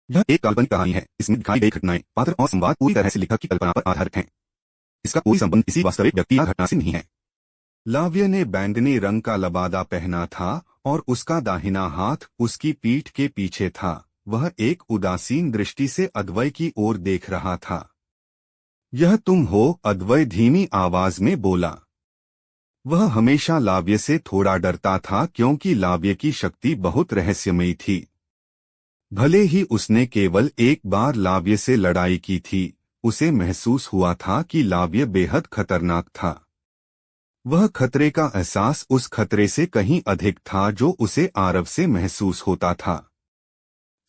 यह एक काल्पनिक कहानी है। इसमें दिखाई गई घटनाएं, पात्र और संवाद पूरी तरह से लेखक की कल्पना पर आधारित हैं। इसका कोई संबंध किसी वास्तविक व्यक्ति या घटना से नहीं है। लाव्य ने बैंगनी रंग का लबादा पहना था और उसका दाहिना हाथ उसकी पीठ के पीछे था। वह एक उदासीन दृष्टि से अद्वै की ओर देख रहा था। यह तुम हो? अद्वै धीमी आवाज में बोला। वह हमेशा लाव्य से थोड़ा डरता था क्योंकि लाव्य की शक्ति बहुत रहस्यमयी थी। भले ही उसने केवल एक बार लाव्य से लड़ाई की थी, उसे महसूस हुआ था कि लाव्य बेहद खतरनाक था। वह खतरे का एहसास उस खतरे से कहीं अधिक था जो उसे आरव से महसूस होता था।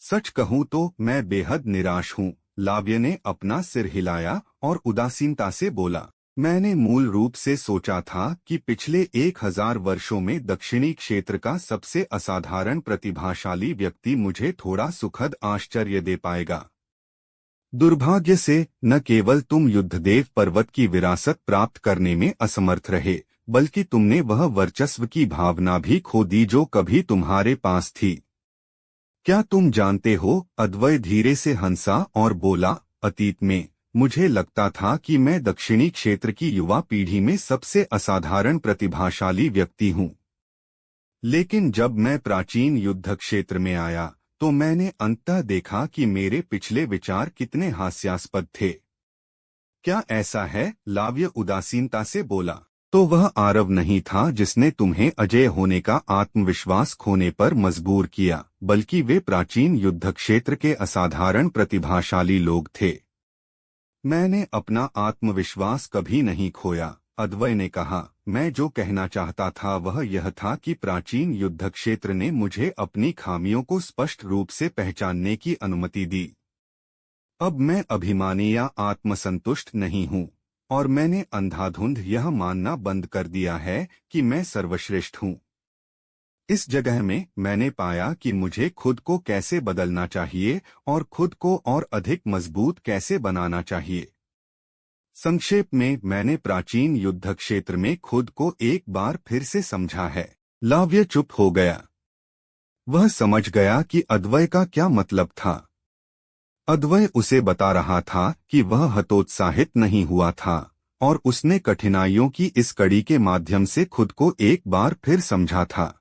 सच कहूं तो मैं बेहद निराश हूं, लाव्य ने अपना सिर हिलाया और उदासीनता से बोला। मैंने मूल रूप से सोचा था कि पिछले 1000 वर्षों में दक्षिणी क्षेत्र का सबसे असाधारण प्रतिभाशाली व्यक्ति मुझे थोड़ा सुखद आश्चर्य दे पाएगा। दुर्भाग्य से न केवल तुम युद्धदेव पर्वत की विरासत प्राप्त करने में असमर्थ रहे, बल्कि तुमने वह वर्चस्व की भावना भी खो दी जो कभी तुम्हारे पास थी। क्या तुम जानते हो? अद्वै धीरे से हंसा और बोला, अतीत में मुझे लगता था कि मैं दक्षिणी क्षेत्र की युवा पीढ़ी में सबसे असाधारण प्रतिभाशाली व्यक्ति हूँ। लेकिन जब मैं प्राचीन युद्ध क्षेत्र में आया तो मैंने अंततः देखा कि मेरे पिछले विचार कितने हास्यास्पद थे। क्या ऐसा है? लाव्य उदासीनता से बोला। तो वह आरव नहीं था जिसने तुम्हें अजय होने का आत्मविश्वास खोने पर मजबूर किया, बल्कि वे प्राचीन युद्ध क्षेत्र के असाधारण प्रतिभाशाली लोग थे। मैंने अपना आत्मविश्वास कभी नहीं खोया, अद्वै ने कहा। मैं जो कहना चाहता था वह यह था कि प्राचीन युद्ध क्षेत्र ने मुझे अपनी खामियों को स्पष्ट रूप से पहचानने की अनुमति दी। अब मैं अभिमानी या आत्मसंतुष्ट नहीं हूँ, और मैंने अंधाधुंध यह मानना बंद कर दिया है कि मैं सर्वश्रेष्ठ हूँ। इस जगह में मैंने पाया कि मुझे खुद को कैसे बदलना चाहिए और खुद को और अधिक मजबूत कैसे बनाना चाहिए। संक्षेप में, मैंने प्राचीन युद्ध क्षेत्र में खुद को एक बार फिर से समझा है। लाव्य चुप हो गया। वह समझ गया कि अद्वै का क्या मतलब था। अद्वै उसे बता रहा था कि वह हतोत्साहित नहीं हुआ था, और उसने कठिनाइयों की इस कड़ी के माध्यम से खुद को एक बार फिर समझा था।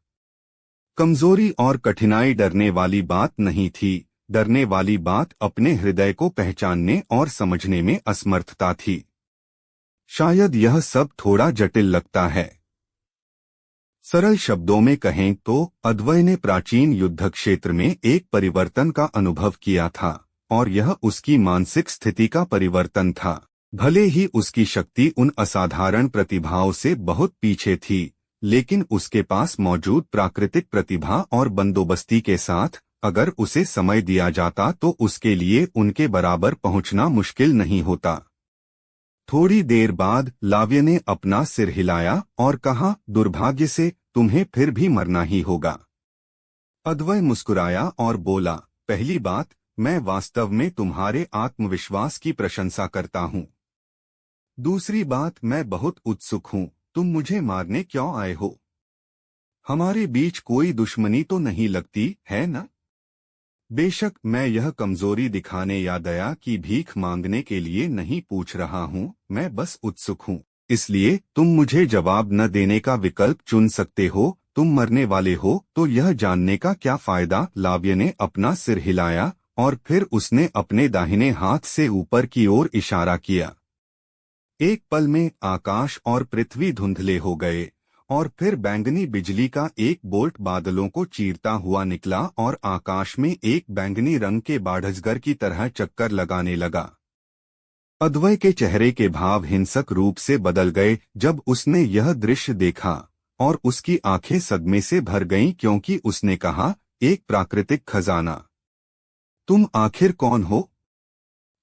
कमजोरी और कठिनाई डरने वाली बात नहीं थी, डरने वाली बात अपने हृदय को पहचानने और समझने में असमर्थता थी। शायद यह सब थोड़ा जटिल लगता है। सरल शब्दों में कहें तो अद्वै ने प्राचीन युद्ध क्षेत्र में एक परिवर्तन का अनुभव किया था, और यह उसकी मानसिक स्थिति का परिवर्तन था। भले ही उसकी शक्ति उन असाधारण प्रतिभाओं से बहुत पीछे थी, लेकिन उसके पास मौजूद प्राकृतिक प्रतिभा और बंदोबस्ती के साथ अगर उसे समय दिया जाता तो उसके लिए उनके बराबर पहुंचना मुश्किल नहीं होता। थोड़ी देर बाद लाव्य ने अपना सिर हिलाया और कहा, दुर्भाग्य से तुम्हें फिर भी मरना ही होगा। अद्वै मुस्कुराया और बोला, पहली बात, मैं वास्तव में तुम्हारे आत्मविश्वास की प्रशंसा करता हूँ। दूसरी बात, मैं बहुत उत्सुक हूँ, तुम मुझे मारने क्यों आए हो? हमारे बीच कोई दुश्मनी तो नहीं लगती है ना? बेशक मैं यह कमजोरी दिखाने या दया की भीख मांगने के लिए नहीं पूछ रहा हूँ, मैं बस उत्सुक हूँ। इसलिए तुम मुझे जवाब न देने का विकल्प चुन सकते हो। तुम मरने वाले हो तो यह जानने का क्या फायदा? लाव्य ने अपना सिर हिलाया और फिर उसने अपने दाहिने हाथ से ऊपर की ओर इशारा किया। एक पल में आकाश और पृथ्वी धुंधले हो गए, और फिर बैंगनी बिजली का एक बोल्ट बादलों को चीरता हुआ निकला और आकाश में एक बैंगनी रंग के बाढ़जगर की तरह चक्कर लगाने लगा। अद्वै के चेहरे के भाव हिंसक रूप से बदल गए जब उसने यह दृश्य देखा, और उसकी आंखें सदमे से भर गईं क्योंकि उसने कहा, एक प्राकृतिक खजाना। तुम आखिर कौन हो?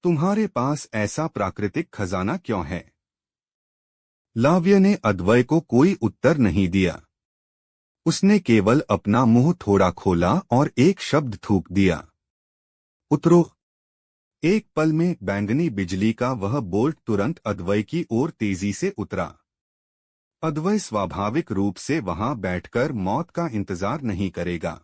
तुम्हारे पास ऐसा प्राकृतिक खजाना क्यों है? लाव्य ने अद्वै को कोई उत्तर नहीं दिया। उसने केवल अपना मुंह थोड़ा खोला और एक शब्द थूक दिया, उतरो। एक पल में बैंगनी बिजली का वह बोल्ट तुरंत अद्वै की ओर तेजी से उतरा। अद्वै स्वाभाविक रूप से वहां बैठकर मौत का इंतजार नहीं करेगा।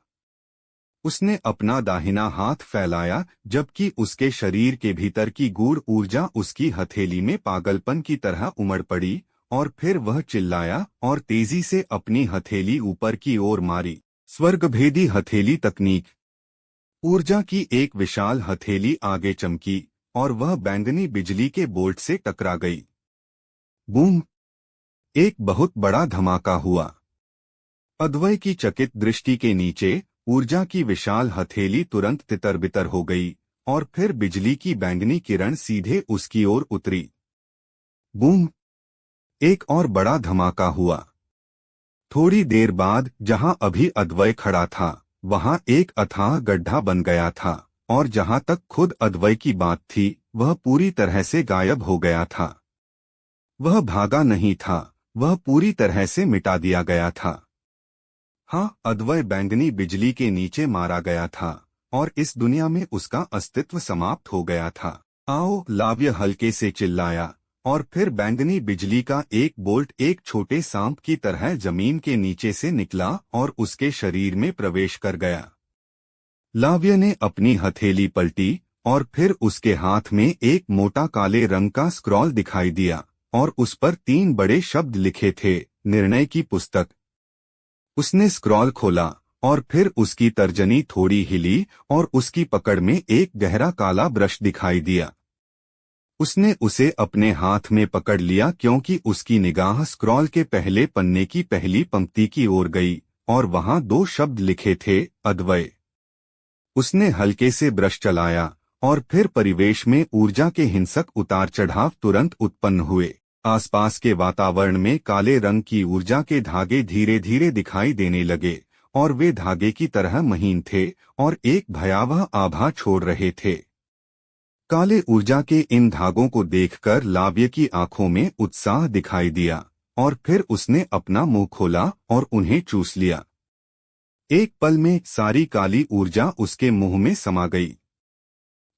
उसने अपना दाहिना हाथ फैलाया जबकि उसके शरीर के भीतर की गूढ़ ऊर्जा उसकी हथेली में पागलपन की तरह उमड़ पड़ी और फिर वह चिल्लाया और तेजी से अपनी हथेली ऊपर की ओर मारी। स्वर्गभेदी हथेली तकनीक। ऊर्जा की एक विशाल हथेली आगे चमकी और वह बैंगनी बिजली के बोल्ट से टकरा गई। बूम! एक बहुत बड़ा धमाका हुआ। अद्वै की चकित दृष्टि के नीचे ऊर्जा की विशाल हथेली तुरंत तितर-बितर हो गई और फिर बिजली की बैंगनी किरण सीधे उसकी ओर उतरी। बूम! एक और बड़ा धमाका हुआ। थोड़ी देर बाद जहां अभी अद्वै खड़ा था वहां एक अथाह गड्ढा बन गया था और जहां तक खुद अद्वै की बात थी वह पूरी तरह से गायब हो गया था। वह भागा नहीं था, वह पूरी तरह से मिटा दिया गया था। हाँ, अद्वै बैंगनी बिजली के नीचे मारा गया था और इस दुनिया में उसका अस्तित्व समाप्त हो गया था। आओ, लाव्य हल्के से चिल्लाया और फिर बैंगनी बिजली का एक बोल्ट एक छोटे सांप की तरह जमीन के नीचे से निकला और उसके शरीर में प्रवेश कर गया। लाव्य ने अपनी हथेली पलटी और फिर उसके हाथ में एक मोटा काले रंग का स्क्रॉल दिखाई दिया और उस पर 3 बड़े शब्द लिखे थे, निर्णय की पुस्तक। उसने स्क्रॉल खोला और फिर उसकी तर्जनी थोड़ी हिली और उसकी पकड़ में एक गहरा काला ब्रश दिखाई दिया। उसने उसे अपने हाथ में पकड़ लिया क्योंकि उसकी निगाह स्क्रॉल के पहले पन्ने की पहली पंक्ति की ओर गई और वहां 2 शब्द लिखे थे, अद्वै। उसने हल्के से ब्रश चलाया और फिर परिवेश में ऊर्जा के हिंसक उतार चढ़ाव तुरंत उत्पन्न हुए। आसपास के वातावरण में काले रंग की ऊर्जा के धागे धीरे धीरे दिखाई देने लगे और वे धागे की तरह महीन थे और एक भयावह आभा छोड़ रहे थे। काले ऊर्जा के इन धागों को देखकर लाव्य की आंखों में उत्साह दिखाई दिया और फिर उसने अपना मुंह खोला और उन्हें चूस लिया। एक पल में सारी काली ऊर्जा उसके मुंह में समा गई।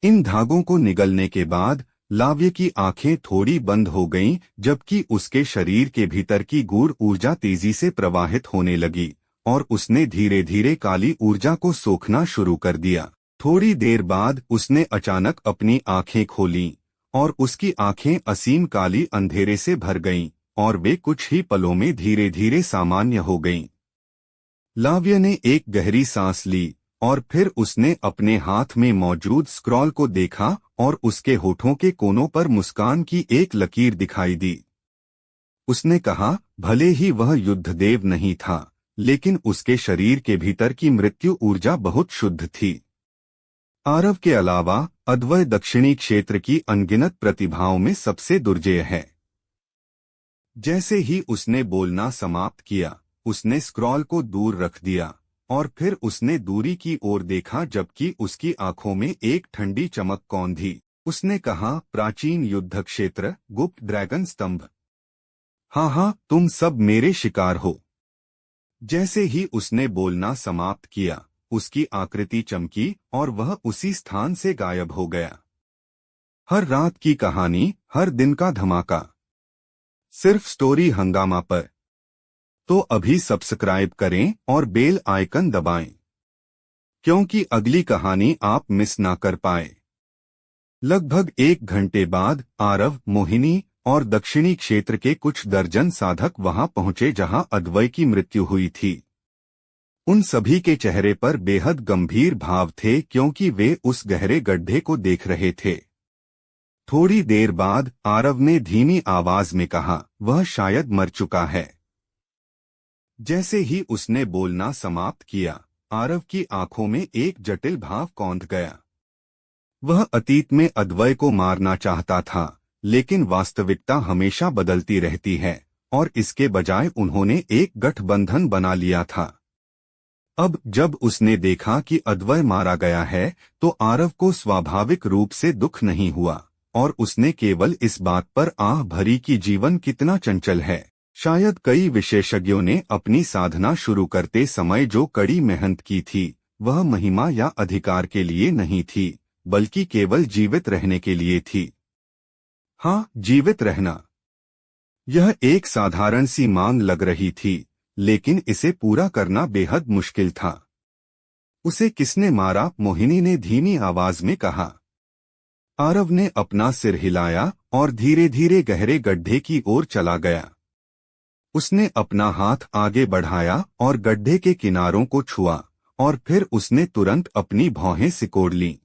इन धागों को निगलने के बाद लाव्य की आंखें थोड़ी बंद हो गईं जबकि उसके शरीर के भीतर की गूढ़ ऊर्जा तेजी से प्रवाहित होने लगी और उसने धीरे धीरे काली ऊर्जा को सोखना शुरू कर दिया। थोड़ी देर बाद उसने अचानक अपनी आंखें खोलीं और उसकी आंखें असीम काली अंधेरे से भर गईं और वे कुछ ही पलों में धीरे धीरे सामान्य हो गईं। लाव्य ने एक गहरी सांस ली और फिर उसने अपने हाथ में मौजूद स्क्रॉल को देखा और उसके होठों के कोनों पर मुस्कान की एक लकीर दिखाई दी। उसने कहा, भले ही वह युद्धदेव नहीं था, लेकिन उसके शरीर के भीतर की मृत्यु ऊर्जा बहुत शुद्ध थी। आरव के अलावा अद्वै दक्षिणी क्षेत्र की अनगिनत प्रतिभाओं में सबसे दुर्जेय है। जैसे ही उसने बोलना समाप्त किया, उसने स्क्रॉल को दूर रख दिया और फिर उसने दूरी की ओर देखा जबकि उसकी आंखों में एक ठंडी चमक कौंधी। उसने कहा, प्राचीन युद्ध क्षेत्र, गुप्त ड्रैगन स्तंभ। हाँ, तुम सब मेरे शिकार हो। जैसे ही उसने बोलना समाप्त किया, उसकी आकृति चमकी और वह उसी स्थान से गायब हो गया। हर रात की कहानी, हर दिन का धमाका, सिर्फ स्टोरी हंगामा पर। तो अभी सब्सक्राइब करें और बेल आइकन दबाएं, क्योंकि अगली कहानी आप मिस ना कर पाए। लगभग 1 घंटे बाद आरव, मोहिनी और दक्षिणी क्षेत्र के कुछ दर्जन साधक वहां पहुंचे जहां अद्वै की मृत्यु हुई थी। उन सभी के चेहरे पर बेहद गंभीर भाव थे क्योंकि वे उस गहरे गड्ढे को देख रहे थे। थोड़ी देर बाद आरव ने धीमी आवाज में कहा, वह शायद मर चुका है। जैसे ही उसने बोलना समाप्त किया, आरव की आंखों में एक जटिल भाव कौंध गया। वह अतीत में अद्वै को मारना चाहता था, लेकिन वास्तविकता हमेशा बदलती रहती है और इसके बजाय उन्होंने एक गठबंधन बना लिया था। अब जब उसने देखा कि अद्वै मारा गया है, तो आरव को स्वाभाविक रूप से दुख नहीं हुआ और उसने केवल इस बात पर आह भरी कि जीवन कितना चंचल है। शायद कई विशेषज्ञों ने अपनी साधना शुरू करते समय जो कड़ी मेहनत की थी, वह महिमा या अधिकार के लिए नहीं थी, बल्कि केवल जीवित रहने के लिए थी। हाँ, जीवित रहना। यह एक साधारण सी मांग लग रही थी, लेकिन इसे पूरा करना बेहद मुश्किल था। उसे किसने मारा? मोहिनी ने धीमी आवाज में कहा। आरव ने अपना सिर हिलाया और धीरे धीरे गहरे गड्ढे की ओर चला गया। उसने अपना हाथ आगे बढ़ाया और गड्ढे के किनारों को छुआ और फिर उसने तुरंत अपनी भौहें सिकोड़ लीं।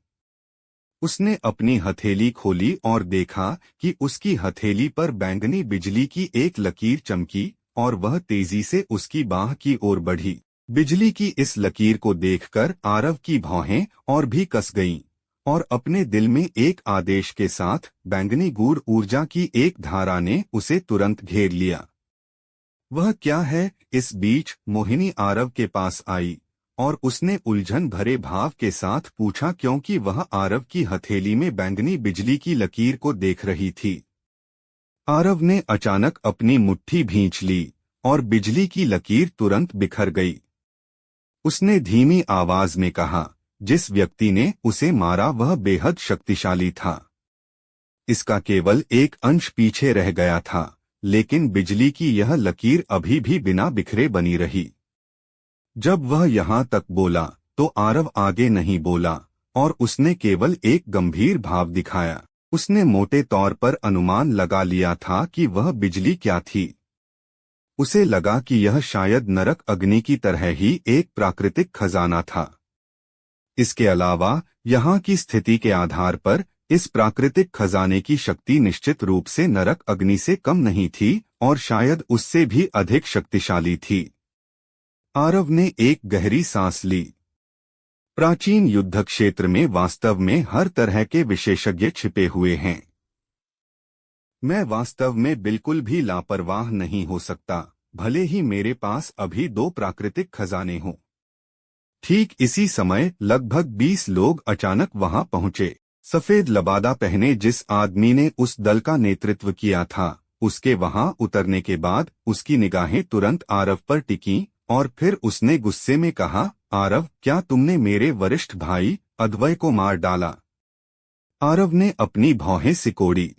उसने अपनी हथेली खोली और देखा कि उसकी हथेली पर बैंगनी बिजली की एक लकीर चमकी और वह तेजी से उसकी बाह की ओर बढ़ी। बिजली की इस लकीर को देखकर आरव की भौहें और भी कस गईं और अपने दिल में एक आदेश के साथ बैंगनी गूढ़ ऊर्जा की एक धारा ने उसे तुरंत घेर लिया। वह क्या है? इस बीच मोहिनी आरव के पास आई और उसने उलझन भरे भाव के साथ पूछा, क्योंकि वह आरव की हथेली में बैंगनी बिजली की लकीर को देख रही थी। आरव ने अचानक अपनी मुट्ठी भींच ली और बिजली की लकीर तुरंत बिखर गई। उसने धीमी आवाज में कहा, जिस व्यक्ति ने उसे मारा वह बेहद शक्तिशाली था। इसका केवल एक अंश पीछे रह गया था, लेकिन बिजली की यह लकीर अभी भी बिना बिखरे बनी रही। जब वह यहाँ तक बोला तो आरव आगे नहीं बोला और उसने केवल एक गंभीर भाव दिखाया। उसने मोटे तौर पर अनुमान लगा लिया था कि वह बिजली क्या थी। उसे लगा कि यह शायद नरक अग्नि की तरह ही एक प्राकृतिक खजाना था। इसके अलावा यहाँ की स्थिति के आधार पर इस प्राकृतिक खजाने की शक्ति निश्चित रूप से नरक अग्नि से कम नहीं थी और शायद उससे भी अधिक शक्तिशाली थी। आरव ने एक गहरी सांस ली। प्राचीन युद्ध क्षेत्र में वास्तव में हर तरह के विशेषज्ञ छिपे हुए हैं। मैं वास्तव में बिल्कुल भी लापरवाह नहीं हो सकता, भले ही मेरे पास अभी 2 प्राकृतिक खजाने हों। ठीक इसी समय लगभग 20 लोग अचानक वहां पहुंचे। सफेद लबादा पहने जिस आदमी ने उस दल का नेतृत्व किया था, उसके वहां उतरने के बाद उसकी निगाहें तुरंत आरव पर टिकीं और फिर उसने गुस्से में कहा, आरव, क्या तुमने मेरे वरिष्ठ भाई अद्वय को मार डाला? आरव ने अपनी भौहें सिकोड़ी।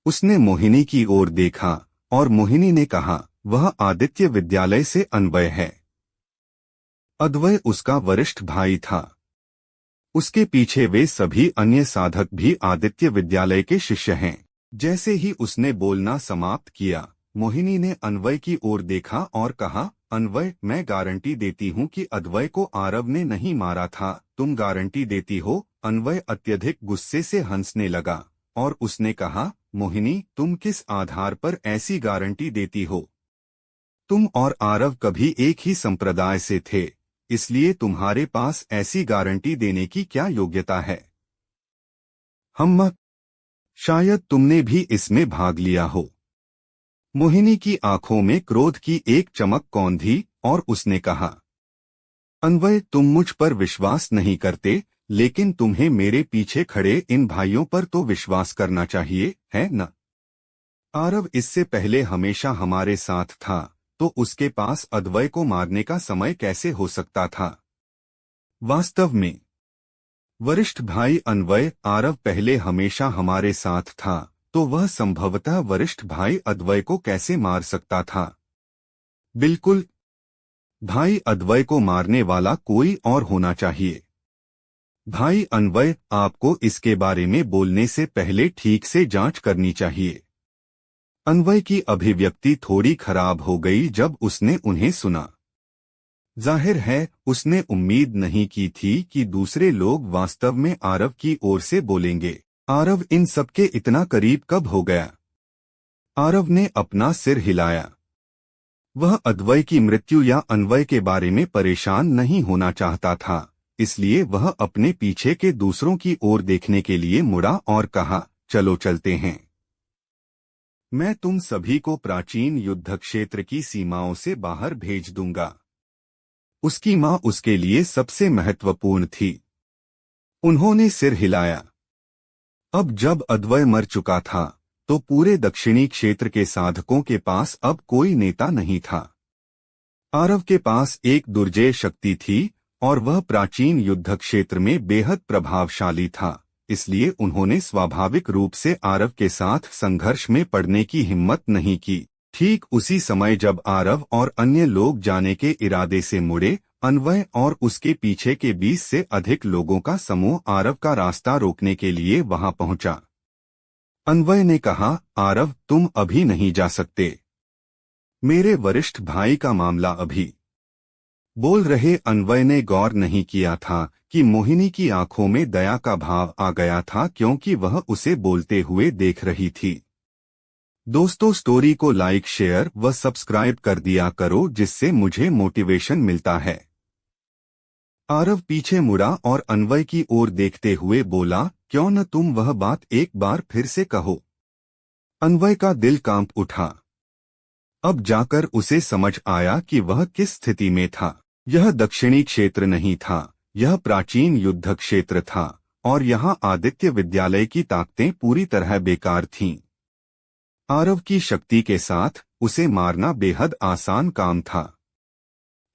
उसने मोहिनी की ओर देखा और मोहिनी ने कहा, वह आदित्य विद्यालय से अन्वय है। अद्वय उसका वरिष्ठ भाई था। उसके पीछे वे सभी अन्य साधक भी आदित्य विद्यालय के शिष्य हैं। जैसे ही उसने बोलना समाप्त किया, मोहिनी ने अन्वय की ओर देखा और कहा, अन्वय, मैं गारंटी देती हूँ कि अद्वय को आरव ने नहीं मारा था। तुम गारंटी देती हो? अन्वय अत्यधिक गुस्से से हंसने लगा और उसने कहा, मोहिनी, तुम किस आधार पर ऐसी गारंटी देती हो? तुम और आरव कभी एक ही संप्रदाय से थे, इसलिए तुम्हारे पास ऐसी गारंटी देने की क्या योग्यता है? हम शायद तुमने भी इसमें भाग लिया हो। मोहिनी की आंखों में क्रोध की एक चमक कौंधी और उसने कहा, अन्वय, तुम मुझ पर विश्वास नहीं करते, लेकिन तुम्हें मेरे पीछे खड़े इन भाइयों पर तो विश्वास करना चाहिए, है न? आरव इससे पहले हमेशा हमारे साथ था, तो उसके पास अद्वय को मारने का समय कैसे हो सकता था? वास्तव में वरिष्ठ भाई अन्वय, आरव पहले हमेशा हमारे साथ था, तो वह संभवतः वरिष्ठ भाई अद्वय को कैसे मार सकता था? बिल्कुल, भाई अद्वय को मारने वाला कोई और होना चाहिए। भाई अन्वय, आपको इसके बारे में बोलने से पहले ठीक से जांच करनी चाहिए। अन्वय की अभिव्यक्ति थोड़ी खराब हो गई जब उसने उन्हें सुना। जाहिर है उसने उम्मीद नहीं की थी कि दूसरे लोग वास्तव में आरव की ओर से बोलेंगे। आरव इन सबके इतना करीब कब हो गया? आरव ने अपना सिर हिलाया। वह अद्वय की मृत्यु या अन्वय के बारे में परेशान नहीं होना चाहता था, इसलिए वह अपने पीछे के दूसरों की ओर देखने के लिए मुड़ा और कहा, चलो चलते हैं। मैं तुम सभी को प्राचीन युद्ध क्षेत्र की सीमाओं से बाहर भेज दूंगा। उसकी मां उसके लिए सबसे महत्वपूर्ण थी। उन्होंने सिर हिलाया। अब जब अद्वय मर चुका था, तो पूरे दक्षिणी क्षेत्र के साधकों के पास अब कोई नेता नहीं था। आरव के पास एक दुर्जेय शक्ति थी और वह प्राचीन युद्ध क्षेत्र में बेहद प्रभावशाली था, इसलिए उन्होंने स्वाभाविक रूप से आरव के साथ संघर्ष में पड़ने की हिम्मत नहीं की। ठीक उसी समय जब आरव और अन्य लोग जाने के इरादे से मुड़े, अन्वय और उसके पीछे के 20 से अधिक लोगों का समूह आरव का रास्ता रोकने के लिए वहां पहुंचा। अन्वय ने कहा, आरव तुम अभी नहीं जा सकते। मेरे वरिष्ठ भाई का मामला अभी। बोल रहे अन्वय ने गौर नहीं किया था कि मोहिनी की आंखों में दया का भाव आ गया था, क्योंकि वह उसे बोलते हुए देख रही थी। दोस्तों, स्टोरी को लाइक, शेयर व सब्सक्राइब कर दिया करो, जिससे मुझे मोटिवेशन मिलता है। आरव पीछे मुड़ा और अन्वय की ओर देखते हुए बोला, क्यों न तुम वह बात एक बार फिर से कहो। अन्वय का दिल कांप उठा। अब जाकर उसे समझ आया कि वह किस स्थिति में था। यह दक्षिणी क्षेत्र नहीं था, यह प्राचीन युद्ध क्षेत्र था, और यहाँ आदित्य विद्यालय की ताकतें पूरी तरह बेकार थीं। आरव की शक्ति के साथ उसे मारना बेहद आसान काम था।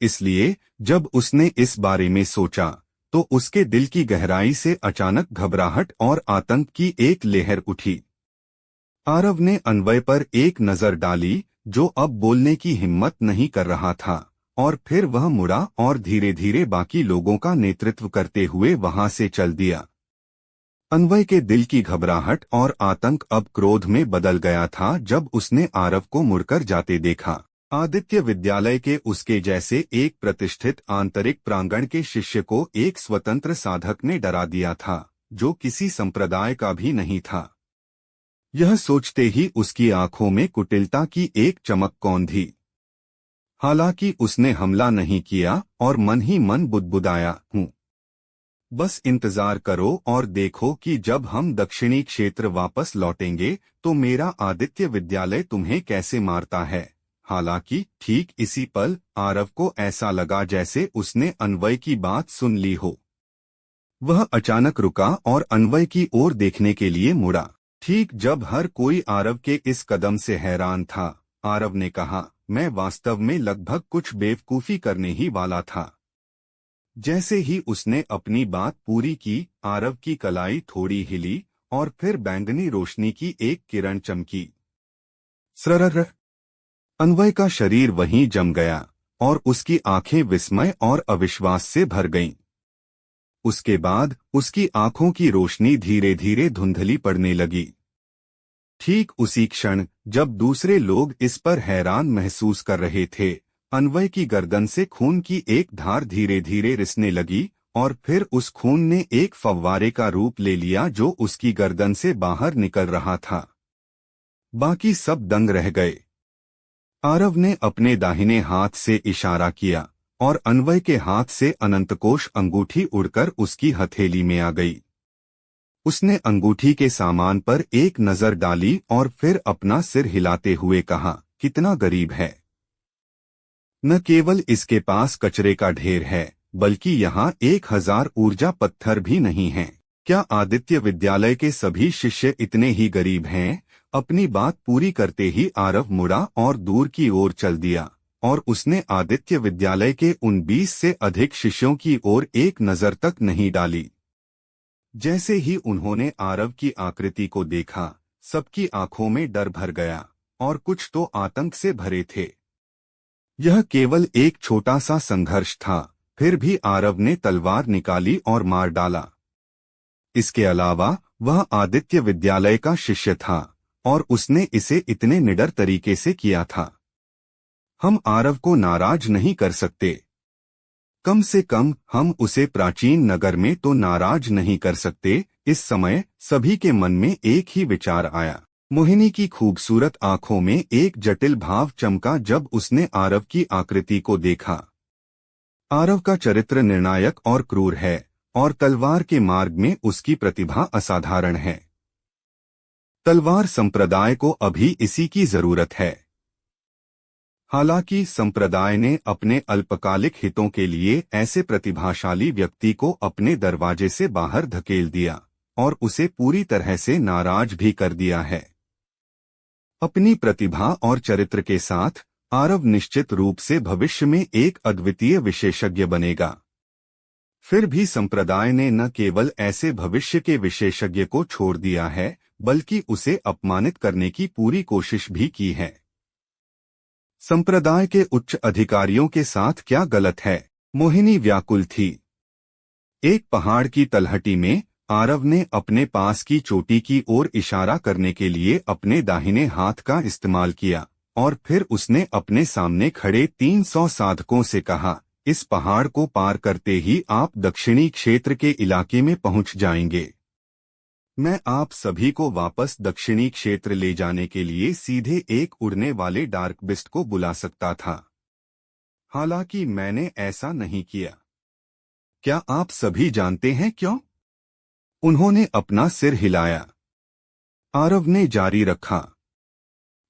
इसलिए जब उसने इस बारे में सोचा तो उसके दिल की गहराई से अचानक घबराहट और आतंक की एक लहर उठी। आरव ने अन्वय पर एक नजर डाली, जो अब बोलने की हिम्मत नहीं कर रहा था, और फिर वह मुड़ा और धीरे धीरे बाकी लोगों का नेतृत्व करते हुए वहां से चल दिया। अन्वय के दिल की घबराहट और आतंक अब क्रोध में बदल गया था जब उसने आरव को मुड़कर जाते देखा। आदित्य विद्यालय के उसके जैसे एक प्रतिष्ठित आंतरिक प्रांगण के शिष्य को एक स्वतंत्र साधक ने डरा दिया था, जो किसी संप्रदाय का भी नहीं था। यह सोचते ही उसकी आंखों में कुटिलता की एक चमक कौंधी। हालांकि उसने हमला नहीं किया और मन ही मन बुदबुदाया, हूँ। बस इंतजार करो और देखो कि जब हम दक्षिणी क्षेत्र वापस लौटेंगे तो मेरा आदित्य विद्यालय तुम्हें कैसे मारता है। हालांकि ठीक इसी पल आरव को ऐसा लगा जैसे उसने अन्वय की बात सुन ली हो। वह अचानक रुका और अन्वय की ओर देखने के लिए मुड़ा। ठीक जब हर कोई आरव के इस कदम से हैरान था, आरव ने कहा, मैं वास्तव में लगभग कुछ बेवकूफी करने ही वाला था। जैसे ही उसने अपनी बात पूरी की, आरव की कलाई थोड़ी हिली और फिर बैंगनी रोशनी की एक किरण चमकी। सरर। अन्वय का शरीर वहीं जम गया और उसकी आंखें विस्मय और अविश्वास से भर गईं। उसके बाद उसकी आंखों की रोशनी धीरे धीरे धुंधली पड़ने लगी। ठीक उसी क्षण जब दूसरे लोग इस पर हैरान महसूस कर रहे थे, अन्वय की गर्दन से खून की एक धार धीरे धीरे रिसने लगी और फिर उस खून ने एक फव्वारे का रूप ले लिया जो उसकी गर्दन से बाहर निकल रहा था। बाकी सब दंग रह गए। आरव ने अपने दाहिने हाथ से इशारा किया और अन्वय के हाथ से अनंतकोश अंगूठी उड़कर उसकी हथेली में आ गई। उसने अंगूठी के सामान पर एक नजर डाली और फिर अपना सिर हिलाते हुए कहा, कितना गरीब है। न केवल इसके पास कचरे का ढेर है, बल्कि यहाँ 1000 ऊर्जा पत्थर भी नहीं हैं। क्या आदित्य विद्यालय के सभी शिष्य इतने ही गरीब हैं? अपनी बात पूरी करते ही आरव मुड़ा और दूर की ओर चल दिया, और उसने आदित्य विद्यालय के उन 20 से अधिक शिष्यों की ओर एक नजर तक नहीं डाली। जैसे ही उन्होंने आरव की आकृति को देखा, सबकी आंखों में डर भर गया और कुछ तो आतंक से भरे थे। यह केवल एक छोटा सा संघर्ष था, फिर भी आरव ने तलवार निकाली और मार डाला। इसके अलावा वह आदित्य विद्यालय का शिष्य था और उसने इसे इतने निडर तरीके से किया था। हम आरव को नाराज नहीं कर सकते। कम से कम हम उसे प्राचीन नगर में तो नाराज नहीं कर सकते। इस समय सभी के मन में एक ही विचार आया। मोहिनी की खूबसूरत आंखों में एक जटिल भाव चमका जब उसने आरव की आकृति को देखा। आरव का चरित्र निर्णायक और क्रूर है और तलवार के मार्ग में उसकी प्रतिभा असाधारण है। तलवार संप्रदाय को अभी इसी की जरूरत है। हालांकि संप्रदाय ने अपने अल्पकालिक हितों के लिए ऐसे प्रतिभाशाली व्यक्ति को अपने दरवाजे से बाहर धकेल दिया और उसे पूरी तरह से नाराज भी कर दिया है। अपनी प्रतिभा और चरित्र के साथ आरव निश्चित रूप से भविष्य में एक अद्वितीय विशेषज्ञ बनेगा। फिर भी संप्रदाय ने न केवल ऐसे भविष्य के विशेषज्ञ को छोड़ दिया है, बल्कि उसे अपमानित करने की पूरी कोशिश भी की है। संप्रदाय के उच्च अधिकारियों के साथ क्या गलत है? मोहिनी व्याकुल थी। एक पहाड़ की तलहटी में आरव ने अपने पास की चोटी की ओर इशारा करने के लिए अपने दाहिने हाथ का इस्तेमाल किया और फिर उसने अपने सामने खड़े 300 साधकों से कहा, इस पहाड़ को पार करते ही आप दक्षिणी क्षेत्र के इलाके में पहुंच जाएंगे। मैं आप सभी को वापस दक्षिणी क्षेत्र ले जाने के लिए सीधे एक उड़ने वाले डार्क बिस्ट को बुला सकता था, हालांकि मैंने ऐसा नहीं किया। क्या आप सभी जानते हैं क्यों? उन्होंने अपना सिर हिलाया। आरव ने जारी रखा,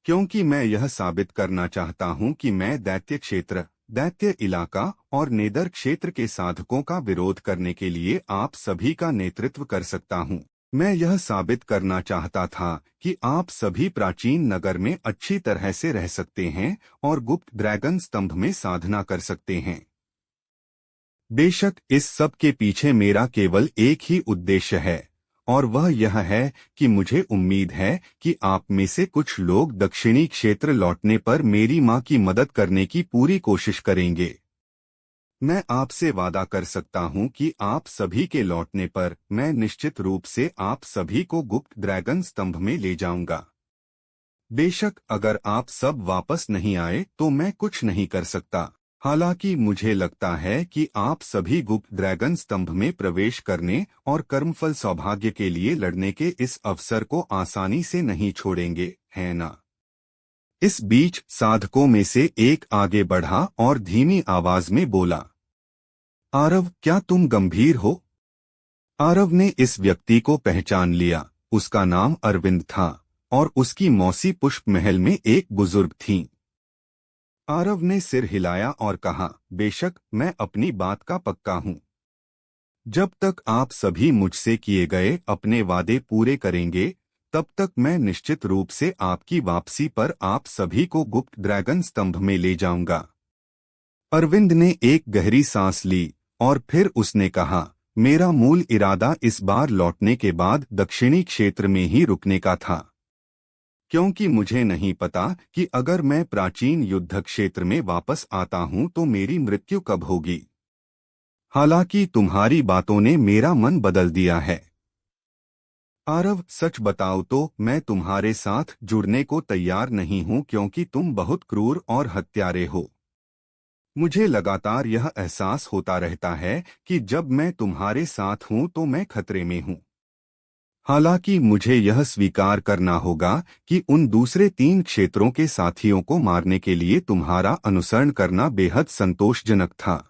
क्योंकि मैं यह साबित करना चाहता हूं कि मैं दैत्य क्षेत्र, दैत्य इलाका और नेदर क्षेत्र के साधकों का विरोध करने के लिए आप सभी का नेतृत्व कर सकता हूं। मैं यह साबित करना चाहता था कि आप सभी प्राचीन नगर में अच्छी तरह से रह सकते हैं और गुप्त ड्रैगन स्तंभ में साधना कर सकते हैं। बेशक इस सब के पीछे मेरा केवल एक ही उद्देश्य है, और वह यह है कि मुझे उम्मीद है कि आप में से कुछ लोग दक्षिणी क्षेत्र लौटने पर मेरी मां की मदद करने की पूरी कोशिश करेंगे। मैं आपसे वादा कर सकता हूं कि आप सभी के लौटने पर मैं निश्चित रूप से आप सभी को गुप्त ड्रैगन स्तंभ में ले जाऊंगा। बेशक अगर आप सब वापस नहीं आए तो मैं कुछ नहीं कर सकता। हालांकि मुझे लगता है कि आप सभी गुप्त ड्रैगन स्तंभ में प्रवेश करने और कर्मफल सौभाग्य के लिए लड़ने के इस अवसर को आसानी से नहीं छोड़ेंगे, है ना? इस बीच साधकों में से एक आगे बढ़ा और धीमी आवाज में बोला, आरव, क्या तुम गंभीर हो? आरव ने इस व्यक्ति को पहचान लिया। उसका नाम अरविंद था और उसकी मौसी पुष्प महल में एक बुजुर्ग थीं। आरव ने सिर हिलाया और कहा, बेशक मैं अपनी बात का पक्का हूं। जब तक आप सभी मुझसे किए गए अपने वादे पूरे करेंगे, तब तक मैं निश्चित रूप से आपकी वापसी पर आप सभी को गुप्त ड्रैगन स्तंभ में ले जाऊंगा। अरविंद ने एक गहरी सांस ली और फिर उसने कहा, मेरा मूल इरादा इस बार लौटने के बाद दक्षिणी क्षेत्र में ही रुकने का था, क्योंकि मुझे नहीं पता कि अगर मैं प्राचीन युद्ध क्षेत्र में वापस आता हूं तो मेरी मृत्यु कब होगी। हालांकि तुम्हारी बातों ने मेरा मन बदल दिया है। आरव, सच बताओ तो मैं तुम्हारे साथ जुड़ने को तैयार नहीं हूं, क्योंकि तुम बहुत क्रूर और हत्यारे हो। मुझे लगातार यह एहसास होता रहता है कि जब मैं तुम्हारे साथ हूं तो मैं खतरे में हूं। हालांकि मुझे यह स्वीकार करना होगा कि उन दूसरे 3 क्षेत्रों के साथियों को मारने के लिए तुम्हारा अनुसरण करना बेहद संतोषजनक था।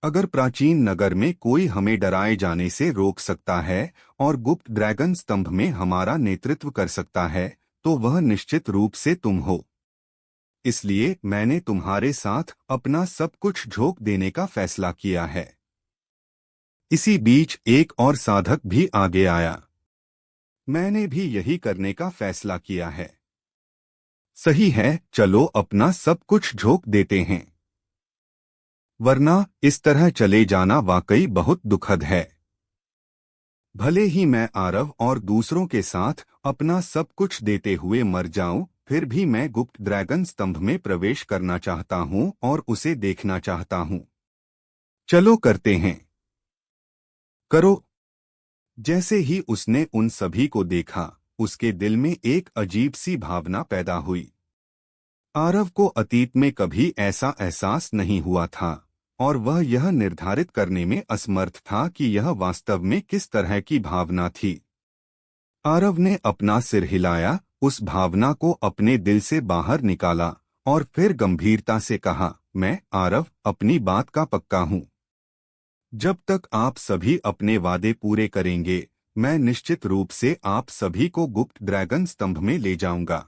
अगर प्राचीन नगर में कोई हमें डराए जाने से रोक सकता है और गुप्त ड्रैगन स्तंभ में हमारा नेतृत्व कर सकता है, तो वह निश्चित रूप से तुम हो। इसलिए मैंने तुम्हारे साथ अपना सब कुछ झोंक देने का फैसला किया है। इसी बीच एक और साधक भी आगे आया। मैंने भी यही करने का फैसला किया है। सही है, चलो अपना सब कुछ झोंक देते हैं, वरना इस तरह चले जाना वाकई बहुत दुखद है। भले ही मैं आरव और दूसरों के साथ अपना सब कुछ देते हुए मर जाऊं, फिर भी मैं गुप्त ड्रैगन स्तंभ में प्रवेश करना चाहता हूं और उसे देखना चाहता हूं। चलो करते हैं। करो। जैसे ही उसने उन सभी को देखा, उसके दिल में एक अजीब सी भावना पैदा हुई। आरव को अतीत में कभी ऐसा एहसास नहीं हुआ था और वह यह निर्धारित करने में असमर्थ था कि यह वास्तव में किस तरह की भावना थी। आरव ने अपना सिर हिलाया, उस भावना को अपने दिल से बाहर निकाला और फिर गंभीरता से कहा, मैं आरव अपनी बात का पक्का हूं। जब तक आप सभी अपने वादे पूरे करेंगे, मैं निश्चित रूप से आप सभी को गुप्त ड्रैगन स्तंभ में ले जाऊंगा।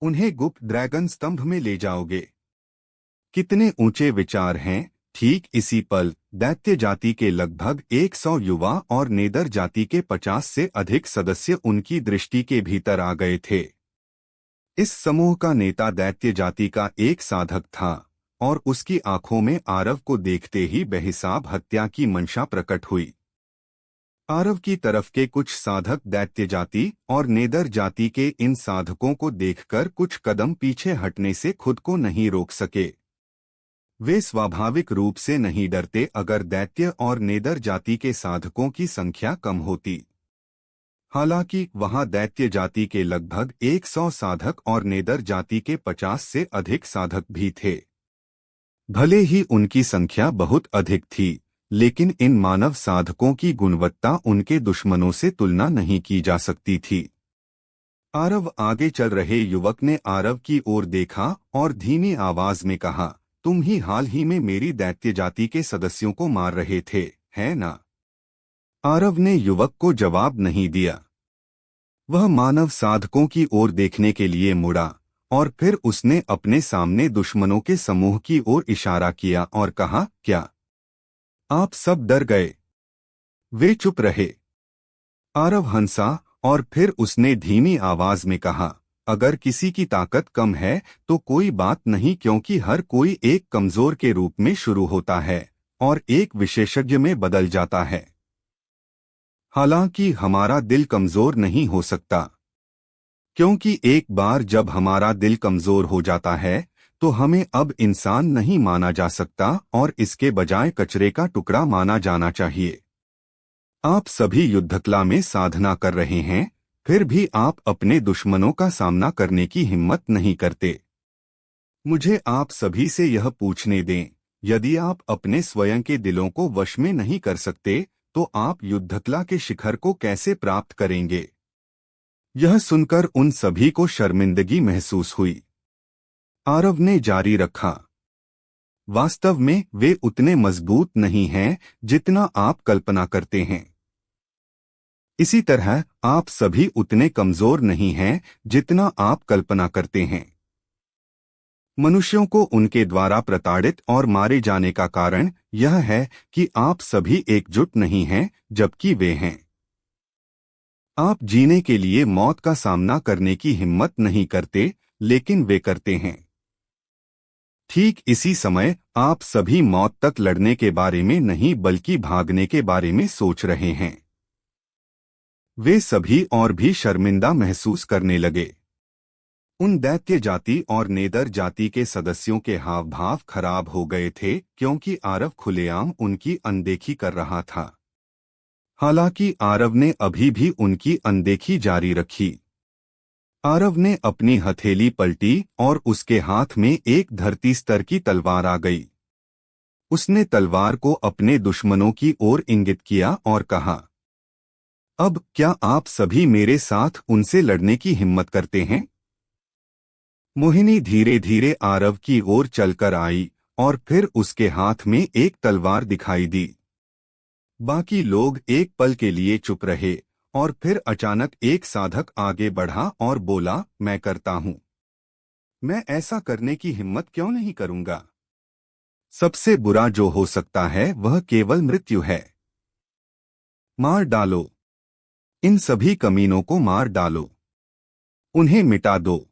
उन्हें गुप्त ड्रैगन स्तंभ में ले जाओगे? कितने ऊंचे विचार हैं। ठीक इसी पल दैत्य जाति के लगभग 100 युवा और नेदर जाति के 50 से अधिक सदस्य उनकी दृष्टि के भीतर आ गए थे। इस समूह का नेता दैत्य जाति का एक साधक था और उसकी आंखों में आरव को देखते ही बेहिसाब हत्या की मंशा प्रकट हुई। आरव की तरफ के कुछ साधक दैत्य जाति और नेदर जाति के इन साधकों को देखकर कुछ कदम पीछे हटने से खुद को नहीं रोक सके। वे स्वाभाविक रूप से नहीं डरते अगर दैत्य और नेदर जाति के साधकों की संख्या कम होती। हालांकि वहां दैत्य जाति के लगभग 100 साधक और नेदर जाति के 50 से अधिक साधक भी थे। भले ही उनकी संख्या बहुत अधिक थी, लेकिन इन मानव साधकों की गुणवत्ता उनके दुश्मनों से तुलना नहीं की जा सकती थी। आरव आगे चल रहे युवक ने आरव की ओर देखा और धीमी आवाज में कहा, तुम ही हाल ही में मेरी दैत्य जाति के सदस्यों को मार रहे थे, है ना? आरव ने युवक को जवाब नहीं दिया। वह मानव साधकों की ओर देखने के लिए मुड़ा और फिर उसने अपने सामने दुश्मनों के समूह की ओर इशारा किया और कहा, क्या आप सब डर गए? वे चुप रहे। आरव हंसा और फिर उसने धीमी आवाज में कहा, अगर किसी की ताकत कम है तो कोई बात नहीं, क्योंकि हर कोई एक कमजोर के रूप में शुरू होता है और एक विशेषज्ञ में बदल जाता है। हालांकि हमारा दिल कमजोर नहीं हो सकता, क्योंकि एक बार जब हमारा दिल कमजोर हो जाता है तो हमें अब इंसान नहीं माना जा सकता और इसके बजाय कचरे का टुकड़ा माना जाना चाहिए। आप सभी युद्धकला में साधना कर रहे हैं, फिर भी आप अपने दुश्मनों का सामना करने की हिम्मत नहीं करते। मुझे आप सभी से यह पूछने दें, यदि आप अपने स्वयं के दिलों को वश में नहीं कर सकते तो आप युद्धकला के शिखर को कैसे प्राप्त करेंगे? यह सुनकर उन सभी को शर्मिंदगी महसूस हुई। आरव ने जारी रखा, वास्तव में वे उतने मजबूत नहीं हैं जितना आप कल्पना करते हैं। इसी तरह आप सभी उतने कमजोर नहीं हैं जितना आप कल्पना करते हैं। मनुष्यों को उनके द्वारा प्रताड़ित और मारे जाने का कारण यह है कि आप सभी एकजुट नहीं हैं, जबकि वे हैं। आप जीने के लिए मौत का सामना करने की हिम्मत नहीं करते, लेकिन वे करते हैं। ठीक इसी समय आप सभी मौत तक लड़ने के बारे में नहीं बल्कि भागने के बारे में सोच रहे हैं। वे सभी और भी शर्मिंदा महसूस करने लगे। उन दैत्य जाति और नेदर जाति के सदस्यों के हाव भाव खराब हो गए थे, क्योंकि आरव खुलेआम उनकी अनदेखी कर रहा था। हालांकि आरव ने अभी भी उनकी अनदेखी जारी रखी। आरव ने अपनी हथेली पलटी और उसके हाथ में एक धरती स्तर की तलवार आ गई। उसने तलवार को अपने दुश्मनों की ओर इंगित किया और कहा, अब क्या आप सभी मेरे साथ उनसे लड़ने की हिम्मत करते हैं? मोहिनी धीरे धीरे आरव की ओर चलकर आई और फिर उसके हाथ में एक तलवार दिखाई दी। बाकी लोग एक पल के लिए चुप रहे और फिर अचानक एक साधक आगे बढ़ा और बोला, मैं करता हूं। मैं ऐसा करने की हिम्मत क्यों नहीं करूंगा? सबसे बुरा जो हो सकता है वह केवल मृत्यु है। मार डालो, इन सभी कमीनों को मार डालो, उन्हें मिटा दो।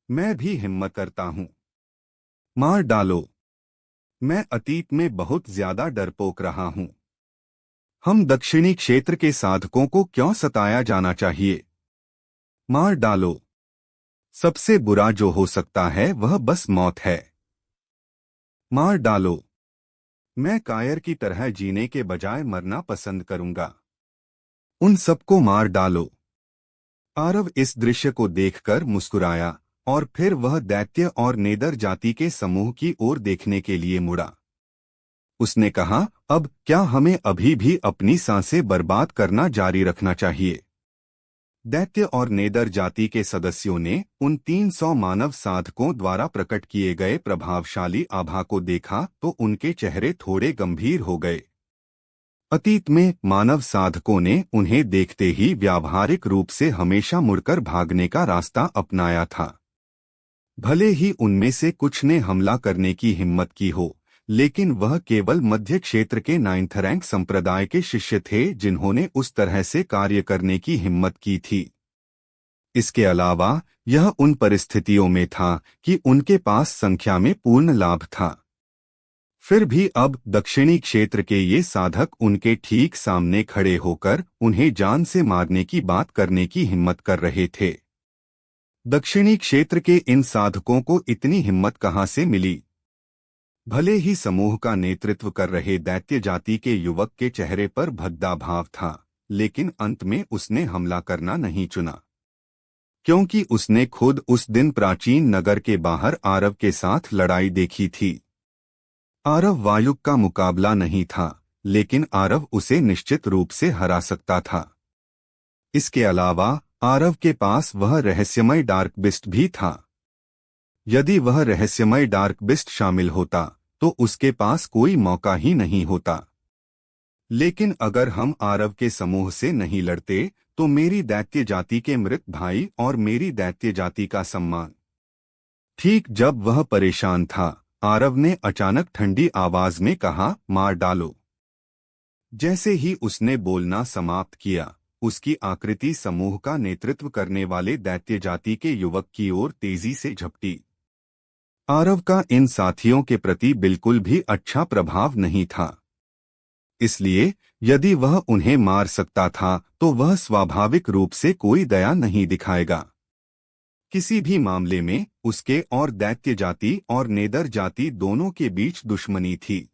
मैं भी हिम्मत करता हूं। मार डालो। मैं अतीत में बहुत ज्यादा डरपोक रहा हूं। हम दक्षिणी क्षेत्र के साधकों को क्यों सताया जाना चाहिए? मार डालो। सबसे बुरा जो हो सकता है वह बस मौत है। मार डालो। मैं कायर की तरह जीने के बजाय मरना पसंद करूंगा। उन सबको मार डालो। आरव इस दृश्य को देखकर मुस्कुराया और फिर वह दैत्य और नेदर जाति के समूह की ओर देखने के लिए मुड़ा। उसने कहा, अब क्या हमें अभी भी अपनी सांसें बर्बाद करना जारी रखना चाहिए? दैत्य और नेदर जाति के सदस्यों ने उन 300 मानव साधकों द्वारा प्रकट किए गए प्रभावशाली आभा को देखा तो उनके चेहरे थोड़े गंभीर हो गए। अतीत में मानव साधकों ने उन्हें देखते ही व्यावहारिक रूप से हमेशा मुड़कर भागने का रास्ता अपनाया था। भले ही उनमें से कुछ ने हमला करने की हिम्मत की हो, लेकिन वह केवल मध्य क्षेत्र के 9th रैंक संप्रदाय के शिष्य थे जिन्होंने उस तरह से कार्य करने की हिम्मत की थी। इसके अलावा यह उन परिस्थितियों में था कि उनके पास संख्या में पूर्ण लाभ था। फिर भी अब दक्षिणी क्षेत्र के ये साधक उनके ठीक सामने खड़े होकर उन्हें जान से मारने की बात करने की हिम्मत कर रहे थे। दक्षिणी क्षेत्र के इन साधकों को इतनी हिम्मत कहां से मिली? भले ही समूह का नेतृत्व कर रहे दैत्य जाति के युवक के चेहरे पर भद्दा भाव था, लेकिन अंत में उसने हमला करना नहीं चुना, क्योंकि उसने खुद उस दिन प्राचीन नगर के बाहर आरव के साथ लड़ाई देखी थी। आरव वायुक का मुकाबला नहीं था, लेकिन आरव उसे निश्चित रूप से हरा सकता था। इसके अलावा आरव के पास वह रहस्यमय डार्क बिस्ट भी था। यदि वह रहस्यमय डार्क बिस्ट शामिल होता तो उसके पास कोई मौका ही नहीं होता। लेकिन अगर हम आरव के समूह से नहीं लड़ते तो मेरी दैत्य जाति के मृत भाई और मेरी दैत्य जाति का सम्मान। ठीक जब वह परेशान था, आरव ने अचानक ठंडी आवाज में कहा, मार डालो। जैसे ही उसने बोलना समाप्त किया, उसकी आकृति समूह का नेतृत्व करने वाले दैत्य जाति के युवक की ओर तेजी से झपटी। आरव का इन साथियों के प्रति बिल्कुल भी अच्छा प्रभाव नहीं था, इसलिए यदि वह उन्हें मार सकता था तो वह स्वाभाविक रूप से कोई दया नहीं दिखाएगा। किसी भी मामले में उसके और दैत्य जाति और नेदर जाति दोनों के बीच दुश्मनी थी।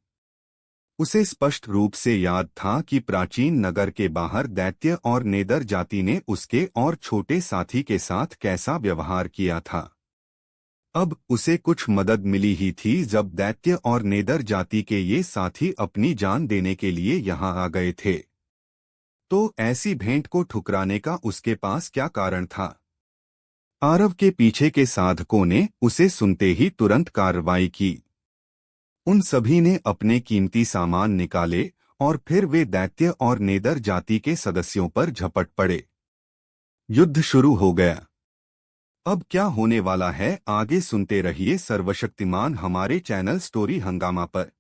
उसे स्पष्ट रूप से याद था कि प्राचीन नगर के बाहर दैत्य और नेदर जाति ने उसके और छोटे साथी के साथ कैसा व्यवहार किया था। अब उसे कुछ मदद मिली ही थी जब दैत्य और नेदर जाति के ये साथी अपनी जान देने के लिए यहाँ आ गए थे। तो ऐसी भेंट को ठुकराने का उसके पास क्या कारण था? आरव के पीछे के साधकों ने उसे सुनते ही तुरंत कार्रवाई की। उन सभी ने अपने कीमती सामान निकाले और फिर वे दैत्य और नेदर जाति के सदस्यों पर झपट पड़े। युद्ध शुरू हो गया। अब क्या होने वाला है आगे सुनते रहिए सर्वशक्तिमान हमारे चैनल स्टोरी हंगामा पर।